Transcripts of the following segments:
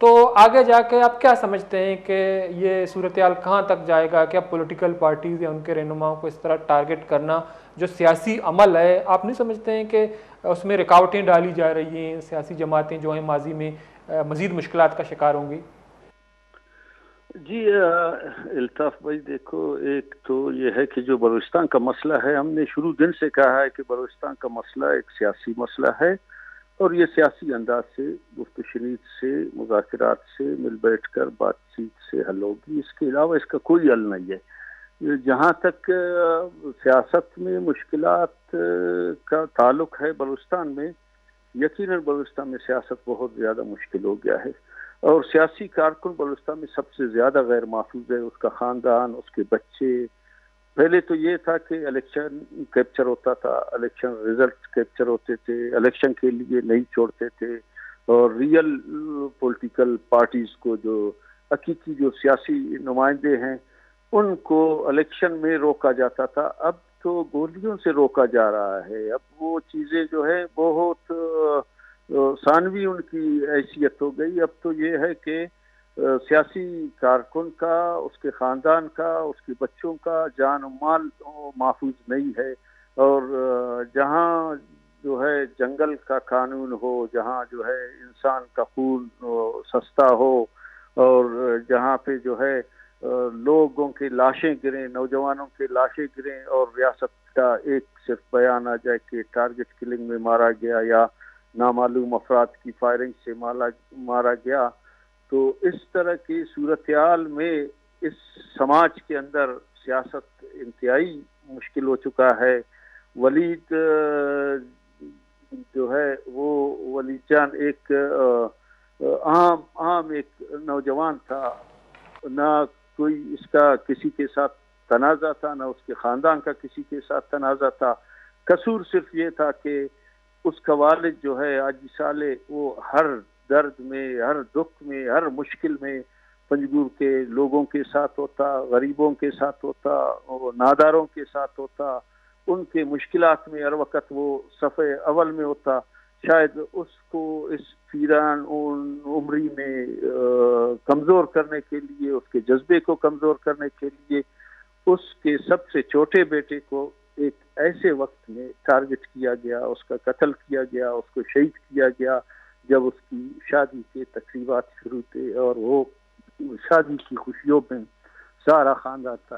تو آگے جا کے آپ کیا سمجھتے ہیں کہ یہ صورتحال کہاں تک جائے گا؟ کیا پولیٹیکل پارٹیز یا ان کے رہنماؤں کو اس طرح ٹارگٹ کرنا جو سیاسی عمل ہے، آپ نہیں سمجھتے ہیں کہ اس میں رکاوٹیں ڈالی جا رہی ہیں، سیاسی جماعتیں جو ہیں ماضی میں مزید مشکلات کا شکار ہوں گی؟ جی الطاف بھائی، دیکھو، ایک تو یہ ہے کہ جو بلوچستان کا مسئلہ ہے، ہم نے شروع دن سے کہا ہے کہ بلوچستان کا مسئلہ ایک سیاسی مسئلہ ہے، اور یہ سیاسی انداز سے، گفت و شنید سے، مذاکرات سے، مل بیٹھ کر بات چیت سے حل ہوگی۔ اس کے علاوہ اس کا کوئی حل نہیں ہے۔ جہاں تک سیاست میں مشکلات کا تعلق ہے بلوچستان میں، یقیناً بلوچستان میں سیاست بہت زیادہ مشکل ہو گیا ہے، اور سیاسی کارکن بلوچستان میں سب سے زیادہ غیر محفوظ ہے، اس کا خاندان، اس کے بچے۔ پہلے تو یہ تھا کہ الیکشن کیپچر ہوتا تھا، الیکشن ریزلٹ کیپچر ہوتے تھے، الیکشن کے لیے نہیں چھوڑتے تھے، اور ریئل پولیٹیکل پارٹیز کو، جو حقیقی جو سیاسی نمائندے ہیں، ان کو الیکشن میں روکا جاتا تھا۔ اب تو گولیوں سے روکا جا رہا ہے۔ اب وہ چیزیں جو ہے بہت ثانوی ان کی حیثیت ہو گئی۔ اب تو یہ ہے کہ سیاسی کارکن کا، اس کے خاندان کا، اس کے بچوں کا جان و مال محفوظ نہیں ہے، اور جہاں جو ہے جنگل کا قانون ہو، جہاں جو ہے انسان کا خون سستا ہو، اور جہاں پہ جو ہے لوگوں کی لاشیں گریں، نوجوانوں کی لاشیں گریں، اور ریاست کا ایک صرف بیان آ جائے کہ ٹارگٹ کلنگ میں مارا گیا یا نامعلوم افراد کی فائرنگ سے مارا گیا، تو اس طرح کی صورتحال میں اس سماج کے اندر سیاست انتہائی مشکل ہو چکا ہے۔ ولید جو ہے وہ ولید جان ایک عام ایک نوجوان تھا، نہ کوئی اس کا کسی کے ساتھ تنازع تھا، نہ اس کے خاندان کا کسی کے ساتھ تنازع تھا۔ قصور صرف یہ تھا کہ اس کا والد جو ہے آج سالے، وہ ہر درد میں، ہر دکھ میں، ہر مشکل میں پنجگور کے لوگوں کے ساتھ ہوتا، غریبوں کے ساتھ ہوتا، ناداروں کے ساتھ ہوتا، ان کے مشکلات میں ہر وقت وہ صفحے اول میں ہوتا۔ شاید اس کو اس پیران عمری میں کمزور کرنے کے لیے، اس کے جذبے کو کمزور کرنے کے لیے، اس کے سب سے چھوٹے بیٹے کو ایک ایسے وقت میں ٹارگٹ کیا گیا، اس کا قتل کیا گیا، اس کو شہید کیا گیا جب اس کی شادی کے تقریبات شروع تھے، اور وہ شادی کی خوشیوں میں سارا خاندان تھا۔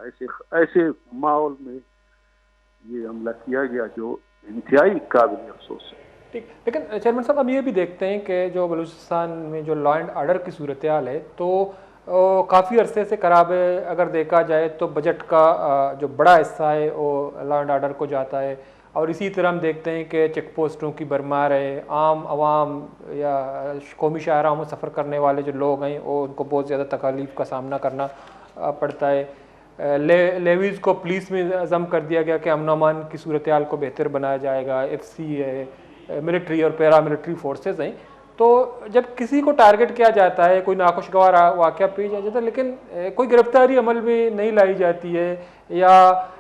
ایسے ماحول میں یہ حملہ کیا گیا جو انتہائی قابل افسوس ہے۔ ٹھیک، لیکن چیئرمین صاحب، ہم یہ بھی دیکھتے ہیں کہ جو بلوچستان میں جو لا اینڈ آرڈر کی صورتحال ہے، تو کافی عرصے سے خراب ہے۔ اگر دیکھا جائے تو بجٹ کا جو بڑا حصہ ہے وہ لا اینڈ آرڈر کو جاتا ہے، اور اسی طرح ہم دیکھتے ہیں کہ چیک پوسٹوں کی بھرمار ہے، عام عوام یا قومی شاہراہوں میں سفر کرنے والے جو لوگ ہیں وہ ان کو بہت زیادہ تکالیف کا سامنا کرنا پڑتا ہے۔ لیویز کو پولیس میں ضم کر دیا گیا کہ امن و امان کی صورتحال کو بہتر بنایا جائے گا، ایف سی ہے، ملٹری اور پیرا ملٹری فورسز ہیں۔ تو جب کسی کو ٹارگٹ کیا جاتا ہے، کوئی ناخوشگوار واقعہ پیش آ جاتا ہے، لیکن کوئی گرفتاری عمل میں نہیں لائی جاتی ہے، یا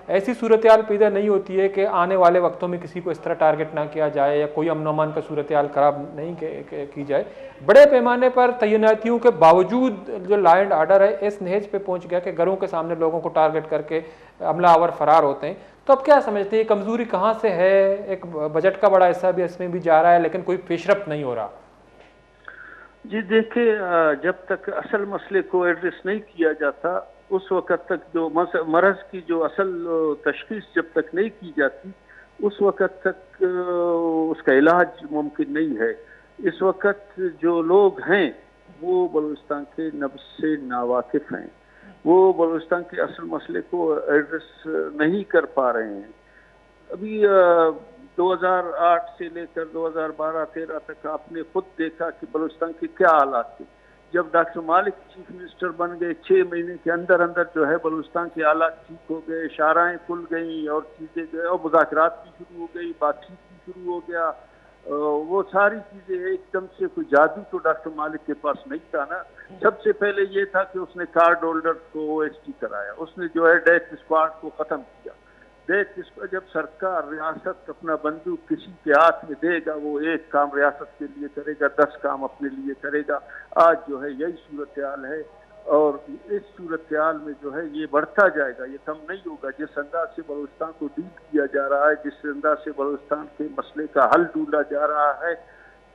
ایسی صورتحال پیدا نہیں ہوتی ہے کہ آنے والے وقتوں میں کسی کو اس طرح ٹارگٹ نہ کیا جائے، یا کوئی امن و امان کا صورتحال خراب نہیں کی جائے۔ بڑے پیمانے پر تعیناتیوں کے باوجود جو لا اینڈ آرڈر ہے اس نہج پہ پہنچ گیا کہ گھروں کے سامنے لوگوں کو ٹارگٹ کر کے عملہ آور فرار ہوتے ہیں۔ تو اب کیا سمجھتے ہیں یہ کمزوری کہاں سے ہے؟ ایک بجٹ کا بڑا حصہ بھی اس میں بھی جا رہا ہے، لیکن کوئی پیش رفت نہیں ہو رہا۔ جی دیکھیں، جب تک اصل مسئلے کو ایڈریس نہیں کیا جاتا، اس وقت تک جو مرض کی جو اصل تشخیص جب تک نہیں کی جاتی، اس وقت تک اس کا علاج ممکن نہیں ہے۔ اس وقت جو لوگ ہیں وہ بلوچستان کے نبض سے ناواقف ہیں، وہ بلوچستان کے اصل مسئلے کو ایڈریس نہیں کر پا رہے ہیں۔ ابھی 2008 سے لے کر 2012-13 تک آپ نے خود دیکھا کہ بلوچستان کے کیا حالات تھے۔ جب ڈاکٹر مالک چیف منسٹر بن گئے، 6 مہینے کے اندر جو ہے بلوچستان کے حالات ٹھیک ہو گئے، شاہراہیں کھل گئیں، اور چیزیں جو ہے، اور مذاکرات بھی شروع ہو گئی، بات چیت بھی شروع ہو گیا۔ وہ ساری چیزیں ایک دم سے، کوئی جادو تو ڈاکٹر مالک کے پاس نہیں تھا نا۔ سب سے پہلے یہ تھا کہ اس نے کارڈ ہولڈر کو OST کرایا، اس نے جو ہے ڈیتھ اسکواڈ کو ختم کیا۔ دیکھ اس پر جب سرکار ریاست اپنا بندوق کسی کے ہاتھ میں دے گا وہ ایک کام ریاست کے لیے کرے گا 10 کام اپنے لیے کرے گا. آج جو ہے یہی صورتحال ہے اور اس صورتحال میں جو ہے یہ بڑھتا جائے گا, یہ کم نہیں ہوگا. جس انداز سے بلوچستان کو ڈیل کیا جا رہا ہے, جس انداز سے بلوچستان کے مسئلے کا حل ڈھونڈا جا رہا ہے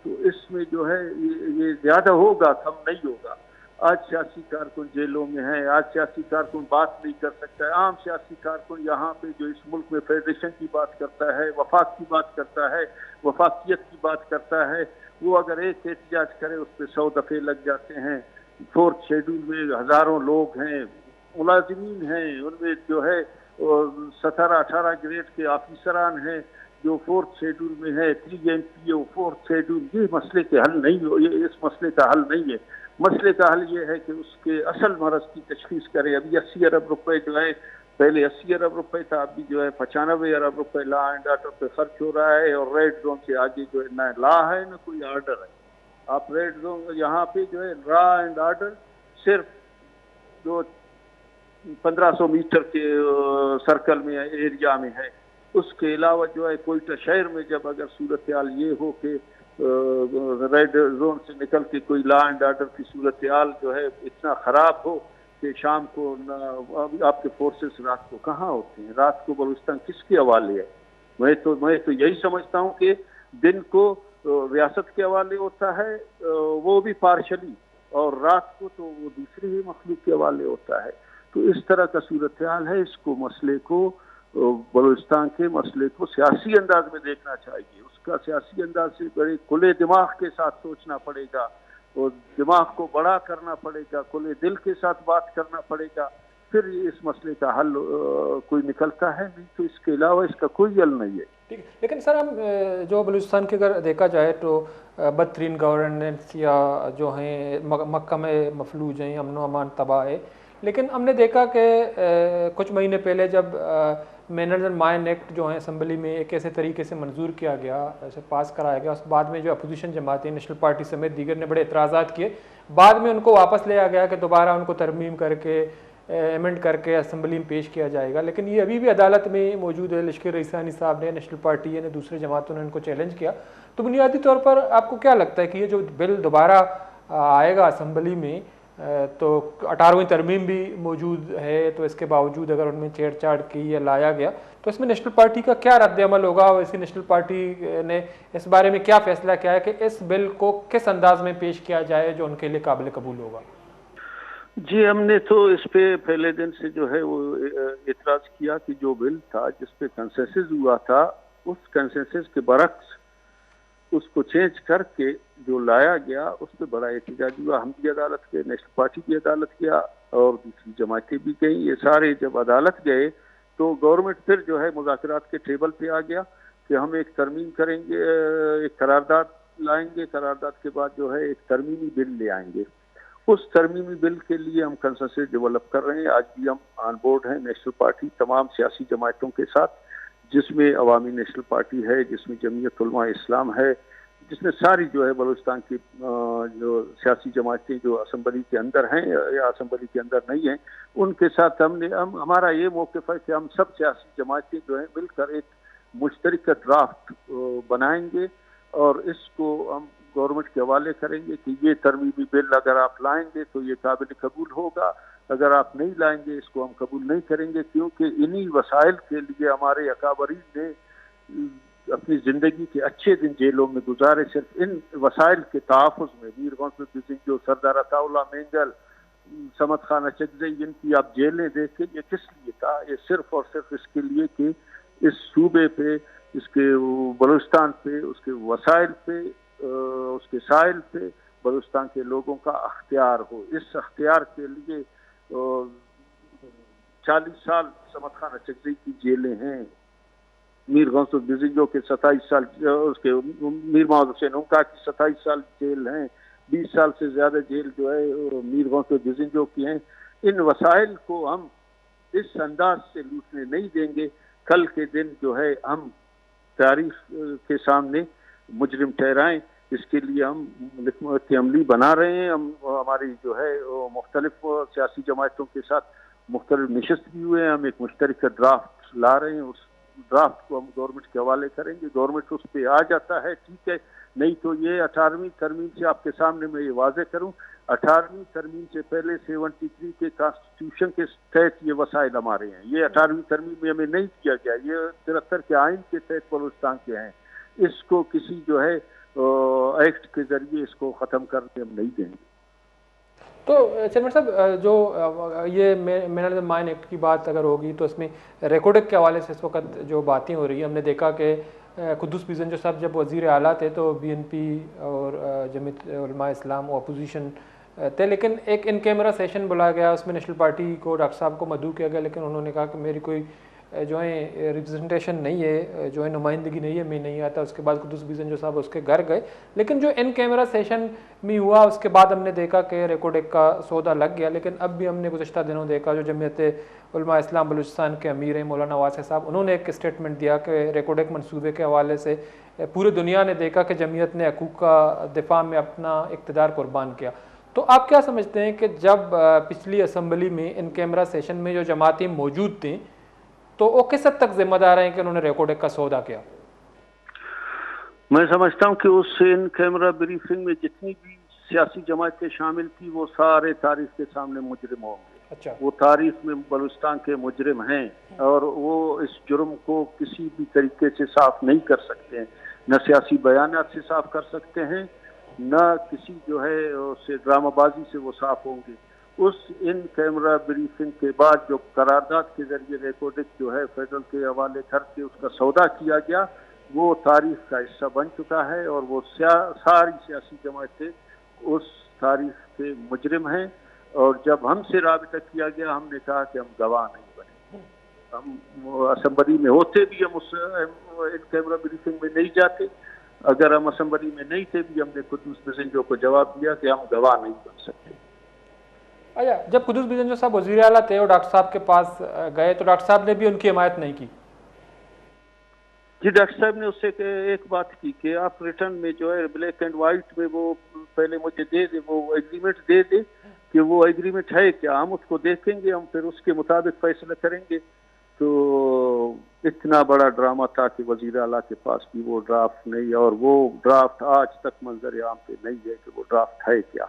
تو اس میں جو ہے یہ زیادہ ہوگا, کم نہیں ہوگا. آج سیاسی کارکن جیلوں میں ہیں, آج سیاسی کارکن بات نہیں کر سکتا ہے. عام سیاسی کارکن یہاں پہ جو اس ملک میں فیڈریشن کی بات کرتا ہے, وفاق کی بات کرتا ہے, وفاقیت کی بات کرتا ہے, وہ اگر ایک احتجاج کرے اس پہ 100 دفعے لگ جاتے ہیں. 4th شیڈول میں ہزاروں لوگ ہیں, ملازمین ہیں, ان میں جو ہے 17-18 گریڈ کے آفیسران ہیں جو 4th شیڈول میں ہے, 3 MP او 4th شیڈول. یہ مسئلے کے حل نہیں ہو, یہ اس مسئلے کا حل نہیں ہے. مسئلے کا حل یہ ہے کہ اس کے اصل مرض کی تشخیص کرے. ابھی 80 ارب روپے جو ہے, پہلے 80 ارب روپے تھا, ابھی جو ہے 95 ارب روپے لا اینڈ آرڈر پہ خرچ ہو رہا ہے. اور ریڈ زون سے آگے جو ہے نہ لا ہے نہ کوئی آرڈر ہے. آپ ریڈ زون یہاں پہ جو ہے لا اینڈ آرڈر صرف جو 1500 میٹر کے سرکل میں ایریا میں ہے. اس کے علاوہ جو ہے کوئٹہ شہر میں جب اگر صورتحال یہ ہو کہ ریڈ زون سے نکل کے کوئی لا اینڈ آرڈر کی صورتحال جو ہے اتنا خراب ہو کہ شام کو آپ کے فورسز رات کو کہاں ہوتے ہیں, رات کو بلوچستان کس کے حوالے ہے؟ میں تو یہی سمجھتا ہوں کہ دن کو ریاست کے حوالے ہوتا ہے وہ بھی پارشلی, اور رات کو تو وہ دوسری ہی مخلوق کے حوالے ہوتا ہے. تو اس طرح کا صورتحال ہے. اس کو مسئلے کو بلوچستان کے مسئلے کو سیاسی انداز میں دیکھنا چاہیے. اس کا سیاسی انداز سے بڑے کھلے دماغ کے ساتھ سوچنا پڑے گا, اور دماغ کو بڑا کرنا پڑے گا, کھلے دل کے ساتھ بات کرنا پڑے گا. پھر اس مسئلے کا حل کوئی نکلتا ہے, نہیں تو اس کے علاوہ اس کا کوئی حل نہیں ہے. ٹھیک ہے, لیکن سر ہم جو بلوچستان کے اگر دیکھا جائے تو بدترین گورننس یا جو ہیں محکمہ مفلوج ہیں, امن و امان تباہ ہے. لیکن ہم نے دیکھا کہ کچھ مہینے پہلے جب مینرز اینڈ مائن ایکٹ جو ہیں اسمبلی میں ایک ایسے طریقے سے منظور کیا گیا, اسے پاس کرایا گیا, اس بعد میں جو اپوزیشن جماعتیں نیشنل پارٹی سمیت دیگر نے بڑے اعتراضات کیے. بعد میں ان کو واپس لیا گیا کہ دوبارہ ان کو ترمیم کر کے ایمنڈ کر کے اسمبلی میں پیش کیا جائے گا. لیکن یہ ابھی بھی عدالت میں موجود ہے. لشکر رئیسانی صاحب نے, نیشنل پارٹی نے, دوسرے جماعتوں نے ان کو چیلنج کیا. تو بنیادی طور پر آپ کو کیا لگتا ہے کہ یہ جو بل دوبارہ آئے گا اسمبلی میں, تو 18ویں ترمیم بھی موجود ہے, تو اس کے باوجود اگر ان میں چھیڑ چھاڑ کی یا لایا گیا تو اس میں نیشنل پارٹی کا کیا رد عمل ہوگا؟ اور اسی نیشنل پارٹی نے اس بارے میں کیا فیصلہ کیا ہے کہ اس بل کو کس انداز میں پیش کیا جائے جو ان کے لیے قابل قبول ہوگا؟ جی, ہم نے تو اس پہ پہلے دن سے جو ہے وہ اعتراض کیا کہ جو بل تھا جس پہ کنسنسس ہوا تھا, اس کنسنسس کے برعکس اس کو چینج کر کے جو لایا گیا اس پہ بڑا احتجاج ہوا. ہم بھی عدالت گئے, نیشنل پارٹی بھی عدالت گیا, اور دوسری جماعتیں بھی گئیں. یہ سارے جب عدالت گئے تو گورنمنٹ پھر جو ہے مذاکرات کے ٹیبل پہ آ گیا کہ ہم ایک ترمیم کریں گے, ایک قرارداد لائیں گے, قرارداد کے بعد جو ہے ایک ترمیمی بل لے آئیں گے. اس ترمیمی بل کے لیے ہم کنسنسس ڈیولپ کر رہے ہیں. آج بھی ہم آن بورڈ ہیں نیشنل پارٹی تمام سیاسی جماعتوں کے ساتھ, جس میں عوامی نیشنل پارٹی ہے, جس میں جمعیت علماء اسلام ہے, جس میں ساری جو ہے بلوچستان کی جو سیاسی جماعتیں جو اسمبلی کے اندر ہیں یا اسمبلی کے اندر نہیں ہیں, ان کے ساتھ ہمارا یہ موقف ہے کہ ہم سب سیاسی جماعتیں جو ہیں مل کر ایک مشترکہ ڈرافٹ بنائیں گے, اور اس کو ہم گورنمنٹ کے حوالے کریں گے کہ یہ ترمیمی بل اگر آپ لائیں گے تو یہ قابل قبول ہوگا, اگر آپ نہیں لائیں گے اس کو ہم قبول نہیں کریں گے. کیونکہ انہی وسائل کے لیے ہمارے اکابرین نے اپنی زندگی کے اچھے دن جیلوں میں گزارے. صرف ان وسائل کے تحفظ میں میر غوث الدین جو سردار عطا اللہ مینگل, سمد خان اچکزئی, ان کی آپ جیلیں دیکھیں, یہ کس لیے تھا؟ یہ صرف اور صرف اس کے لیے کہ اس صوبے پہ, اس کے بلوچستان پہ, اس کے وسائل پہ, اس کے ساحل پہ بلوچستان کے لوگوں کا اختیار ہو. اس اختیار کے لیے 40 سال سمد خان اچکزئی کی جیلیں ہیں, میر غوث الدین جو کے 27 سال, اس کے میر محمد حسین انکا کی 27 سال جیل ہیں, 20 سال سے زیادہ جیل جو ہے میر غوث الدین جو کی ہیں. ان وسائل کو ہم اس انداز سے لوٹنے نہیں دیں گے. کل کے دن جو ہے ہم تاریخ کے سامنے مجرم ٹھہرائیں, اس کے لیے ہم حکمت عملی بنا رہے ہیں. ہماری جو ہے مختلف سیاسی جماعتوں کے ساتھ مختلف نشست بھی ہوئے ہیں. ہم ایک مشترکہ ڈرافٹ لا رہے ہیں اس ڈرافٹ کو ہم گورنمنٹ کے حوالے کریں گے. گورنمنٹ اس پہ آ جاتا ہے ٹھیک ہے, نہیں تو یہ 18ویں ترمیم سے آپ کے سامنے میں یہ واضح کروں, 18ویں ترمیم سے پہلے 73 کے کانسٹیٹیوشن کے تحت یہ وسائل ہمارے ہیں. یہ 18ویں ترمیم میں ہمیں نہیں کیا گیا, یہ 73 کے آئین کے تحت بلوچستان کے ہیں. اس کو کسی جو ہے ایکٹ کے ذریعے اس کو ختم کرنے ہم نہیں دیں گے. تو چیئرمین صاحب جو یہ مینرل مائن ایکٹ کی بات اگر ہوگی تو اس میں ریکارڈ ایکٹ کے حوالے سے اس وقت جو باتیں ہو رہی ہیں, ہم نے دیکھا کہ قدوس بیزنجو صاحب جب وزیر اعلیٰ تھے تو بی این پی اور جمعیت علماء اسلام و اپوزیشن تھے, لیکن ایک ان کیمرہ سیشن بلایا گیا, اس میں نیشنل پارٹی کو ڈاکٹر صاحب کو مدعو کیا گیا, لیکن انہوں نے کہا کہ میری کوئی جو ہے ریپرزنٹیشن نہیں ہے, جو ہے نمائندگی نہیں ہے, میں نہیں آتا. اس کے بعد قدوس بیزنجو صاحب اس کے گھر گئے, لیکن جو ان کیمرہ سیشن میں ہوا اس کے بعد ہم نے دیکھا کہ ریکارڈ ایکٹ کا سودا لگ گیا. لیکن اب بھی ہم نے گزشتہ دنوں دیکھا جو جمعیت علماء اسلام بلوچستان کے امیر ہیں مولانا واسع صاحب, انہوں نے ایک اسٹیٹمنٹ دیا کہ ریکارڈ ایکٹ منصوبے کے حوالے سے پوری دنیا نے دیکھا کہ جمعیت نے حقوق کا دفاع میں اپنا اقتدار قربان کیا. تو آپ کیا سمجھتے ہیں کہ جب پچھلی اسمبلی میں ان کیمرہ سیشن میں جو جماعتیں موجود تھیں تو وہ کس حد تک ذمہ دار ہیں کہ انہوں نے ریکارڈ ایکٹ کا سودا کیا؟ میں سمجھتا ہوں کہ اس ان کیمرہ بریفنگ میں جتنی بھی سیاسی جماعتیں شامل تھی وہ سارے تاریخ کے سامنے مجرم ہوں گے. اچھا, وہ تاریخ میں بلوچستان کے مجرم ہیں اور وہ اس جرم کو کسی بھی طریقے سے صاف نہیں کر سکتے ہیں, نہ سیاسی بیانات سے صاف کر سکتے ہیں, نہ کسی جو ہے اسے ڈرامہ بازی سے وہ صاف ہوں گے. اس ان کیمرہ بریفنگ کے بعد جو قرارداد کے ذریعے ریکارڈ ایکٹ جو ہے فیڈرل کے حوالے کر کے اس کا سودا کیا گیا وہ تاریخ کا حصہ بن چکا ہے, اور وہ ساری سیاسی جماعتیں اس تاریخ کے مجرم ہیں. اور جب ہم سے رابطہ کیا گیا ہم نے کہا کہ ہم گواہ نہیں بنے, ہم اسمبلی میں ہوتے بھی ہم اس ان کیمرہ بریفنگ میں نہیں جاتے. اگر ہم اسمبلی میں نہیں تھے بھی ہم نے قدوس بیزنجو کو جواب دیا کہ ہم گواہ نہیں بن سکتے. اچھا, جب قدوس بیزنجو صاحب وزیر اعلیٰ تھے اور ڈاکٹر صاحب کے پاس گئے تو ڈاکٹر صاحب نے بھی ان کی حمایت نہیں کی؟ جی, ڈاکٹر صاحب نے اس سے ایک بات کی کہ آپ ریٹرن میں جو ہے بلیک اینڈ وائٹ میں وہ پہلے مجھے دے دیں, وہ ایگریمنٹ دے دیں کہ وہ ایگریمنٹ ہے کیا, ہم اس کو دیکھیں گے, ہم پھر اس کے مطابق فیصلہ کریں گے. تو اتنا بڑا ڈرامہ تھا کہ وزیر اعلیٰ کے پاس بھی وہ ڈرافٹ نہیں, اور وہ ڈرافٹ آج تک منظر عام پہ نہیں ہے کہ وہ ڈرافٹ ہے کیا.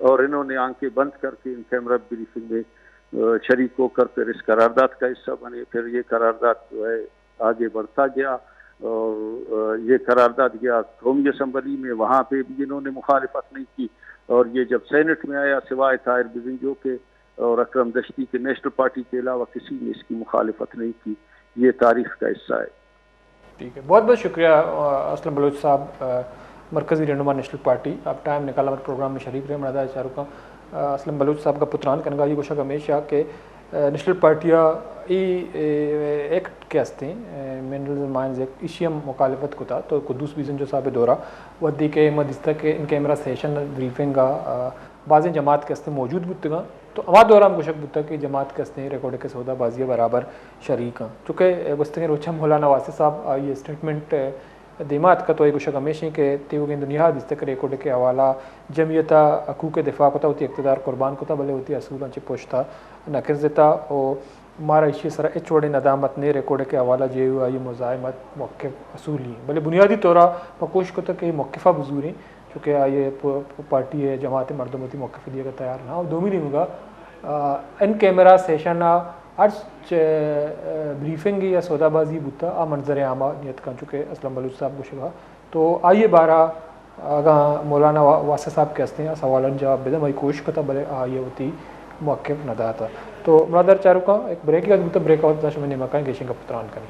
اور انہوں نے آنکھیں بند کر کے ان کیمرہ بریفنگ میں شریک ہو کر پھر اس قرارداد کا حصہ بنے. پھر یہ قرارداد جو ہے آگے بڑھتا گیا اور یہ قرارداد گیا قومی اسمبلی میں, وہاں پہ بھی انہوں نے مخالفت نہیں کی. اور یہ جب سینٹ میں آیا سوائے طاہر بیزنجو کے اور اکرم دشتی کے نیشنل پارٹی کے علاوہ کسی نے اس کی مخالفت نہیں کی. یہ تاریخ کا حصہ ہے. ٹھیک ہے, بہت بہت شکریہ اسلم بلوچ صاحب, مرکزی رہنما نیشنل پارٹی. آپ ٹائم نکالا ہمارے پروگرام میں شریک رہے. مرادہ چاروں کا اسلم بلوچ صاحب کا پتران کنگا یہ کوشش ہمیشہ کہ نیشنل پارٹیاں ایکٹ کے ہستے منرل مائنز ایکٹ اسی ہم مخالفت کو تھا. تو قدوس بیزنجو صاحب دورہ ودی کے مدستہ کے ان کیمرہ سیشن بریفنگ کا بعض جماعت کے ہستے موجود بودتا, تو ہمارا دورہ ہم کوشش بودتا کہ جماعت کے ہستے ریکارڈ کے سودا بازی برابر شریک ہیں. چونکہ گستگی روچہ مولانا واسع صاحب یہ اسٹیٹمنٹ دیمات کا تو ایک گوشہ ہمیشہ کہ تیو گین دنیا جس تک ریکارڈ کے حوالہ جمعیت حقوق دفاع کو تھا ہوتی اقتدار قربان کو تھا بھلے ہوتی اصول انچے پوچھتا نقص دیتا. اور ہمارا اشی سرا اچوڑے ندامت نے ریکارڈ کے حوالہ جو ہوا یہ مزاحمت موقف اصول ہی بھلے بنیادی طورہ کوشش کو تک کہ موقفہ بزور ہیں, چونکہ یہ پارٹی ہے جماعت مردمتی موقف دیا کا تیار نہ. اور دومی نہیں ہوگا ان کیمرہ سیشن ہر بریفنگ یا سودا بازی بوتا آ منظر عامہ نیت کا, چونکہ اسلم بلوچ صاحب کو شبہ. تو آئیے بارہ آگاہ مولانا واسع صاحب کے ہستے ہیں سوالن جواب دے میں کوشش کرتا بھلے آئیے ہوتی موقف نہ تھا. تو برادر چاروں کا ایک بریک کے بعد بریک آؤٹ میں نے مکان گیشن کا پتران کریں.